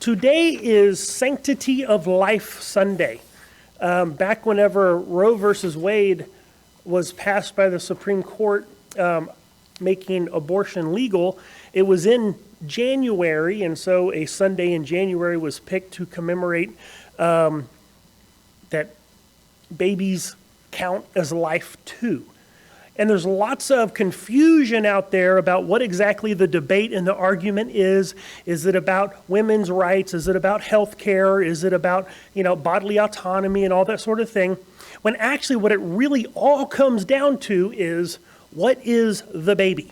Today is Sanctity of Life Sunday. Back whenever Roe versus Wade was passed by the Supreme Court, making abortion legal, it was in January, and so a Sunday in January was picked to commemorate that babies count as life too. And there's lots of confusion out there about what exactly the debate and the argument is. Is it about women's rights? Is it about health care? Is it about, bodily autonomy and all that sort of thing? When actually what it really all comes down to is, what is the baby?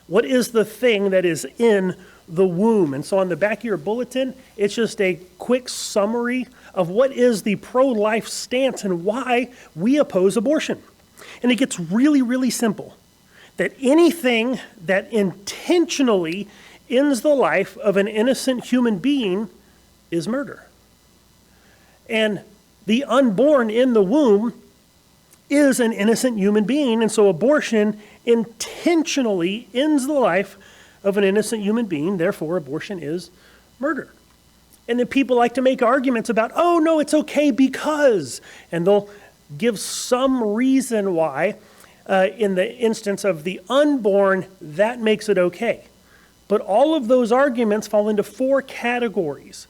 What is the thing that is in the womb? And so on the back of your bulletin, it's just a quick summary of what is the pro-life stance and why we oppose abortion. And it gets really, really simple. That anything that intentionally ends the life of an innocent human being is murder. And the unborn in the womb is an innocent human being, and so abortion intentionally ends the life of an innocent human being, therefore abortion is murder. And then people like to make arguments about, oh no, it's okay because, and they'll give some reason why, in the instance of the unborn, that makes it okay. But all of those arguments fall into four categories.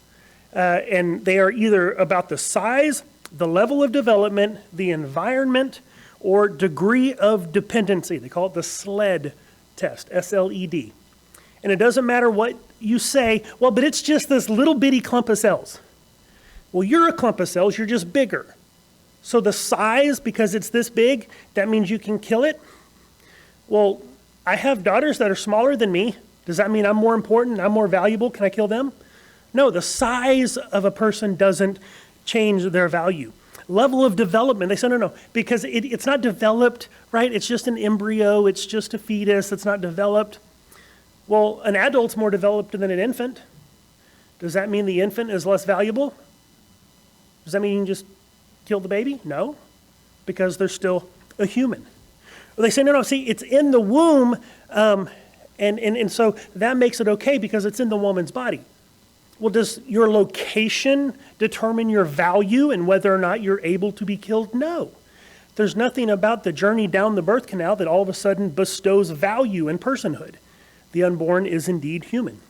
And they are either about the size, the level of development, the environment, or degree of dependency. They call it the SLED test, S-L-E-D. And it doesn't matter what you say, well, but it's just this little bitty clump of cells. Well, you're a clump of cells, you're just bigger. So the size, because it's this big, that means you can kill it? Well, I have daughters that are smaller than me. Does that mean I'm more important, I'm more valuable? Can I kill them? No, the size of a person doesn't change their value. Level of development, they say no, because it's not developed, right? It's just an embryo, it's just a fetus, it's not developed. Well, an adult's more developed than an infant. Does that mean the infant is less valuable? Does that mean you can just kill the baby? No, because they're still a human. Well, they say, no, see, it's in the womb, and so that makes it okay because it's in the woman's body. Well, does your location determine your value and whether or not you're able to be killed? No. There's nothing about the journey down the birth canal that all of a sudden bestows value and personhood. The unborn is indeed human.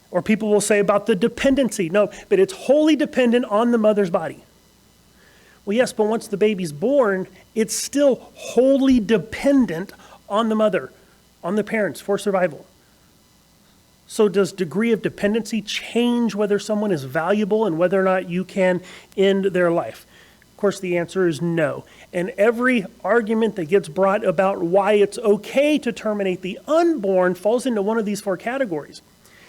Or people will say about the dependency. No, but it's wholly dependent on the mother's body. Well, yes, but once the baby's born, it's still wholly dependent on the mother, on the parents for survival. So does degree of dependency change whether someone is valuable and whether or not you can end their life? Of course, the answer is no. And every argument that gets brought about why it's okay to terminate the unborn falls into one of these four categories.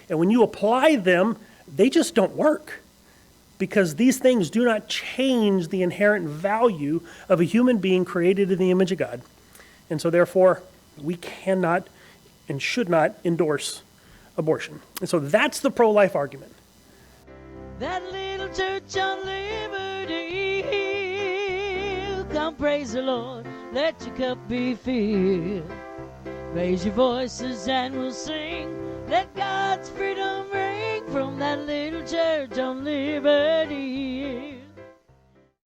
And when you apply them, they just don't work, because these things do not change the inherent value of a human being created in the image of God. And so therefore, we cannot and should not endorse abortion. And so that's the pro-life argument. That little church on Liberty Hill, come praise the Lord, let your cup be filled. Raise your voices and we'll sing, let God's freedom ring from that little church on Liberty Hill.